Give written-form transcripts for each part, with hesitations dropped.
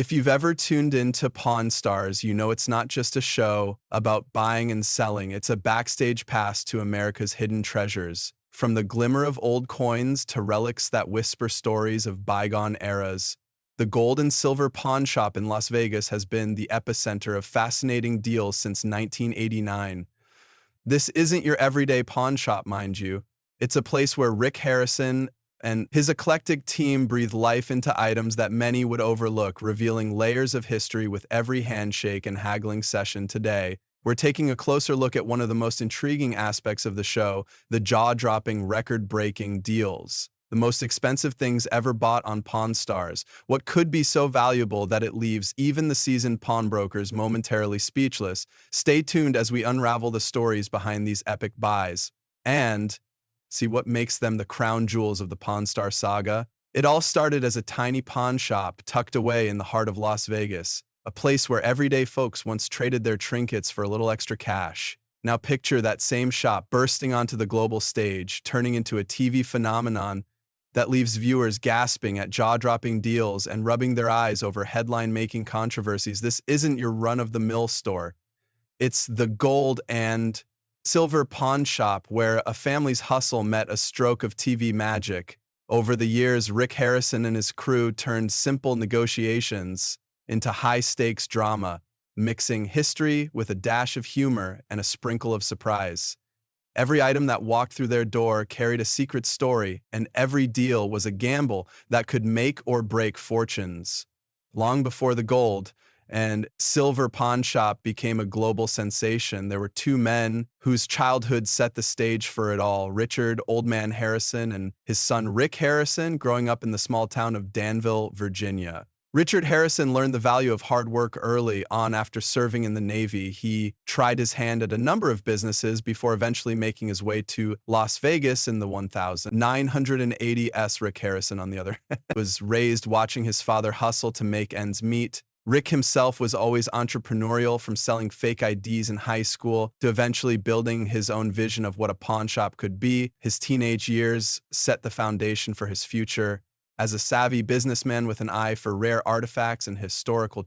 If you've ever tuned into Pawn Stars, you know it's not just a show about buying and selling, it's a backstage pass to America's hidden treasures. From the glimmer of old coins to relics that whisper stories of bygone eras, the gold and silver pawn shop in Las Vegas has been the epicenter of fascinating deals since 1989. This isn't your everyday pawn shop, mind you. It's a place where Rick Harrison and his eclectic team breathe life into items that many would overlook, revealing layers of history with every handshake and haggling session. Today, we're taking a closer look at one of the most intriguing aspects of the show, the jaw-dropping, record-breaking deals. The most expensive things ever bought on Pawn Stars. What could be so valuable that it leaves even the seasoned pawnbrokers momentarily speechless? Stay tuned as we unravel the stories behind these epic buys. And see what makes them the crown jewels of the Pawn Star saga. It all started as a tiny pawn shop tucked away in the heart of Las Vegas, a place where everyday folks once traded their trinkets for a little extra cash. Now picture that same shop bursting onto the global stage, turning into a TV phenomenon that leaves viewers gasping at jaw-dropping deals and rubbing their eyes over headline-making controversies. This isn't your run-of-the-mill store. It's the gold and silver pawn shop where a family's hustle met a stroke of TV magic. Over the years, Rick Harrison and his crew turned simple negotiations into high-stakes drama, mixing history with a dash of humor and a sprinkle of surprise. Every item that walked through their door carried a secret story, and every deal was a gamble that could make or break fortunes. Long before the gold and silver pawn shop became a global sensation, there were two men whose childhood set the stage for it all: Richard "Old Man" Harrison and his son Rick Harrison, growing up in the small town of Danville, Virginia. Richard Harrison learned the value of hard work early on. After serving in the Navy, he tried his hand at a number of businesses before eventually making his way to Las Vegas in the 1980s. Rick Harrison, on the other hand, was raised watching his father hustle to make ends meet. Rick himself was always entrepreneurial, from selling fake IDs in high school to eventually building his own vision of what a pawn shop could be. His teenage years set the foundation for his future as a savvy businessman with an eye for rare artifacts and historical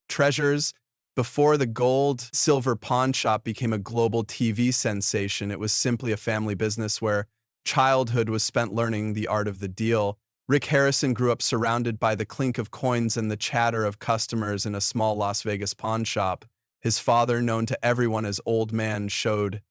treasures. Before the gold-silver pawn shop became a global TV sensation, it was simply a family business where childhood was spent learning the art of the deal. Rick Harrison grew up surrounded by the clink of coins and the chatter of customers in a small Las Vegas pawn shop. His father, known to everyone as Old Man, showed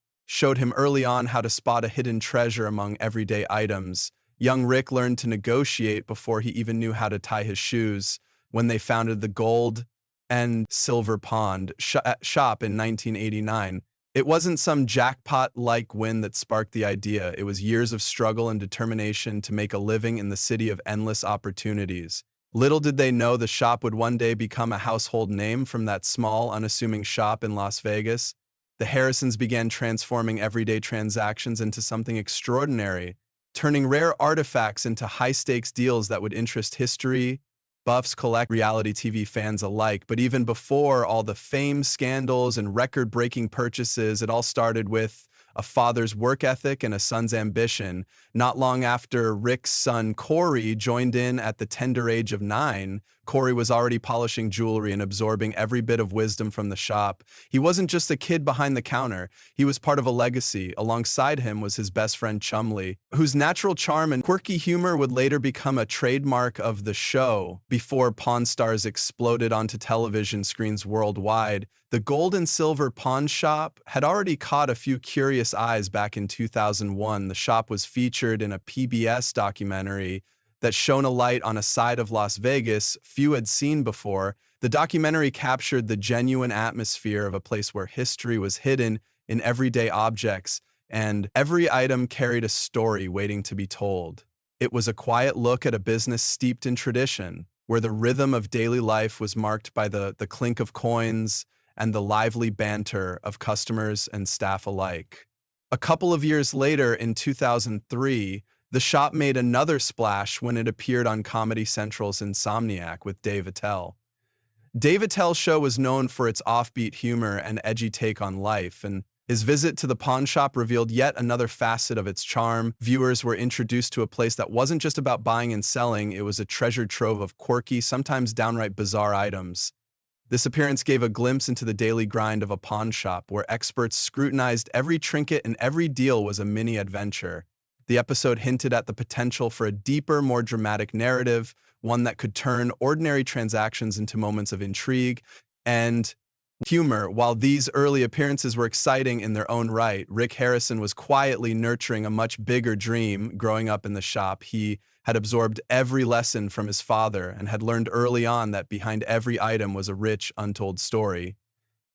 him early on how to spot a hidden treasure among everyday items. Young Rick learned to negotiate before he even knew how to tie his shoes. When they founded the Gold and Silver Pawn shop in 1989, it wasn't some jackpot-like win that sparked the idea. It was years of struggle and determination to make a living in the city of endless opportunities. Little did they know the shop would one day become a household name. From that small, unassuming shop in Las Vegas, the Harrisons began transforming everyday transactions into something extraordinary, turning rare artifacts into high-stakes deals that would interest history buffs, reality TV fans alike. But even before all the fame, scandals, and record-breaking purchases, it all started with a father's work ethic and a son's ambition. Not long after Rick's son Corey joined in at the tender age of 9, Corey was already polishing jewelry and absorbing every bit of wisdom from the shop. He wasn't just a kid behind the counter, he was part of a legacy. Alongside him was his best friend Chumley, whose natural charm and quirky humor would later become a trademark of the show. Before Pawn Stars exploded onto television screens worldwide, the gold and silver pawn shop had already caught a few curious eyes. Back in 2001, the shop was featured in a PBS documentary that shone a light on a side of Las Vegas few had seen before. The documentary captured the genuine atmosphere of a place where history was hidden in everyday objects, and every item carried a story waiting to be told. It was a quiet look at a business steeped in tradition, where the rhythm of daily life was marked by the clink of coins and the lively banter of customers and staff alike. A couple of years later, in 2003, the shop made another splash when it appeared on Comedy Central's Insomniac with Dave Attell. Dave Attell's show was known for its offbeat humor and edgy take on life, and His visit to the pawn shop revealed yet another facet of its charm. Viewers were introduced to a place that wasn't just about buying and selling, it was a treasured trove of quirky, sometimes downright bizarre items. This appearance gave a glimpse into the daily grind of a pawn shop, where experts scrutinized every trinket and every deal was a mini adventure. The episode hinted at the potential for a deeper, more dramatic narrative, one that could turn ordinary transactions into moments of intrigue and humor. While these early appearances were exciting in their own right, Rick Harrison was quietly nurturing a much bigger dream. Growing up in the shop, he had absorbed every lesson from his father and had learned early on that behind every item was a rich, untold story.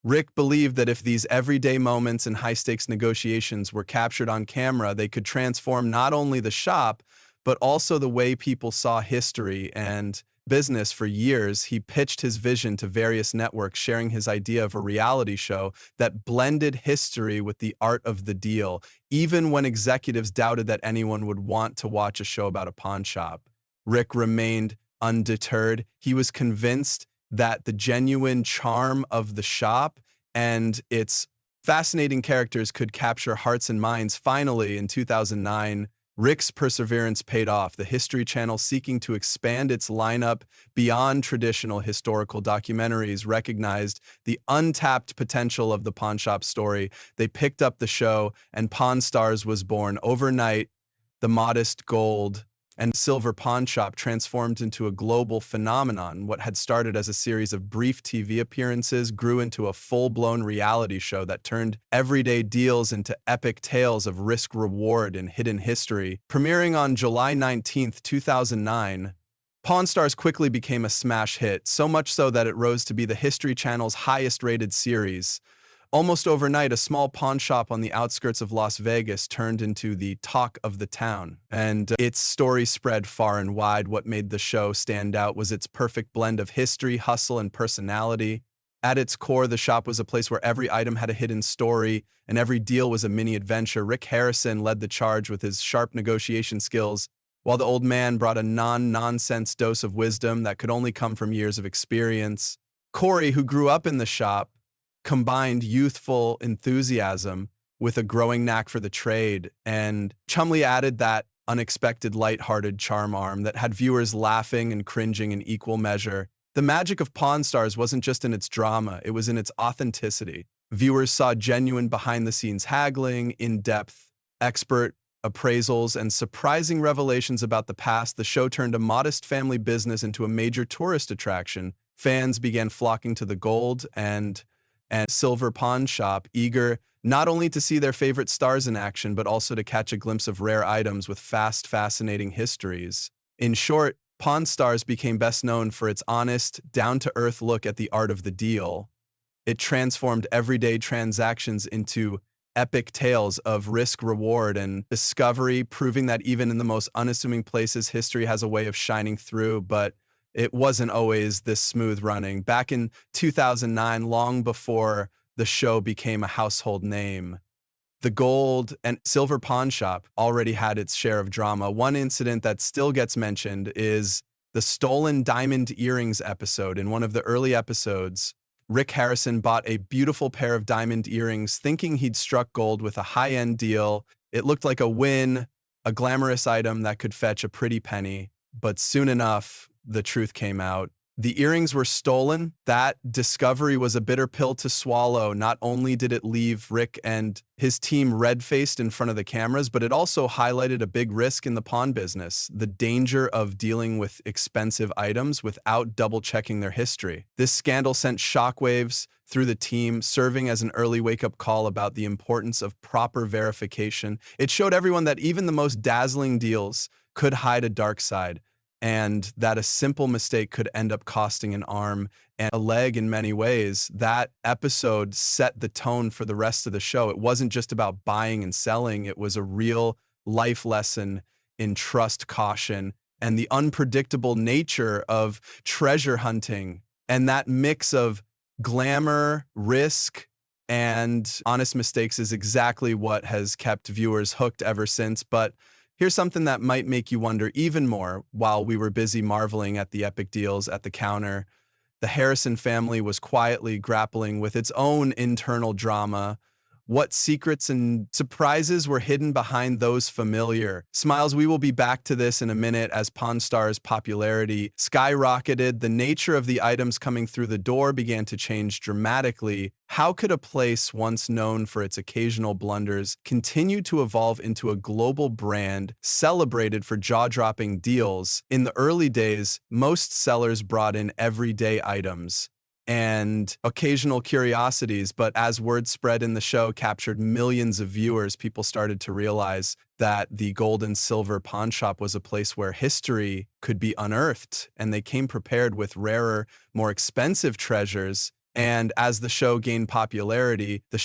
Rick believed that if these everyday moments and high-stakes negotiations were captured on camera, they could transform not only the shop, but also the way people saw history and business. For years, he pitched his vision to various networks, sharing his idea of a reality show that blended history with the art of the deal, even when executives doubted that anyone would want to watch a show about a pawn shop. Rick remained undeterred. He was convinced that the genuine charm of the shop and its fascinating characters could capture hearts and minds. Finally, in 2009, Rick's perseverance paid off. The History Channel, seeking to expand its lineup beyond traditional historical documentaries, recognized the untapped potential of the pawn shop story. They picked up the show, and Pawn Stars was born. Overnight, the modest gold and silver pawn shop transformed into a global phenomenon. What had started as a series of brief TV appearances grew into a full-blown reality show that turned everyday deals into epic tales of risk, reward, and hidden history. Premiering on July 19, 2009, Pawn Stars quickly became a smash hit, so much so that it rose to be the History Channel's highest-rated series. Almost overnight, a small pawn shop on the outskirts of Las Vegas turned into the talk of the town, and its story spread far and wide. What made the show stand out was its perfect blend of history, hustle, and personality. At its core, the shop was a place where every item had a hidden story, and every deal was a mini adventure. Rick Harrison led the charge with his sharp negotiation skills, while the old man brought a non-nonsense dose of wisdom that could only come from years of experience. Corey, who grew up in the shop, combined youthful enthusiasm with a growing knack for the trade, and Chumley added that unexpected light-hearted charm arm that had viewers laughing and cringing in equal measure. The magic of Pawn Stars wasn't just in its drama, it was in its authenticity. Viewers saw genuine behind-the-scenes haggling, in-depth expert appraisals, and surprising revelations about the past. The show turned a modest family business into a major tourist attraction. Fans began flocking to the gold and silver pawn shop, eager not only to see their favorite stars in action, but also to catch a glimpse of rare items with fascinating histories. In short, Pawn Stars became best known for its honest, down-to-earth look at the art of the deal. It transformed everyday transactions into epic tales of risk, reward, and discovery, proving that even in the most unassuming places, history has a way of shining through. But it wasn't always this smooth running. Back in 2009, long before the show became a household name, the gold and silver pawn shop already had its share of drama. One incident that still gets mentioned is the stolen diamond earrings episode. In one of the early episodes, Rick Harrison bought a beautiful pair of diamond earrings, thinking he'd struck gold with a high-end deal. It looked like a win, a glamorous item that could fetch a pretty penny. But soon enough, the truth came out. The earrings were stolen. That discovery was a bitter pill to swallow. Not only did it leave Rick and his team red-faced in front of the cameras, but it also highlighted a big risk in the pawn business: the danger of dealing with expensive items without double-checking their history. This scandal sent shockwaves through the team, serving as an early wake-up call about the importance of proper verification. It showed everyone that even the most dazzling deals could hide a dark side, and that a simple mistake could end up costing an arm and a leg in many ways. That episode set the tone for the rest of the show. It wasn't just about buying and selling. It was a real life lesson in trust, caution, and the unpredictable nature of treasure hunting. And that mix of glamour, risk, and honest mistakes is exactly what has kept viewers hooked ever since. But here's something that might make you wonder even more. While we were busy marveling at the epic deals at the counter, the Harrison family was quietly grappling with its own internal drama. What secrets and surprises were hidden behind those familiar smiles? We will be back to this in a minute. As Pawn Star's popularity skyrocketed, the nature of the items coming through the door began to change dramatically. How could a place once known for its occasional blunders continue to evolve into a global brand celebrated for jaw-dropping deals? In the early days, most sellers brought in everyday items and occasional curiosities, but as word spread in the show captured millions of viewers, people started to realize that the gold and silver pawn shop was a place where history could be unearthed, and they came prepared with rarer, more expensive treasures. And as the show gained popularity, the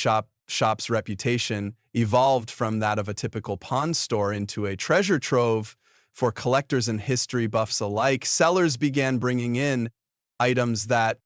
shop's reputation evolved from that of a typical pawn store into a treasure trove for collectors and history buffs alike. Sellers began bringing in items that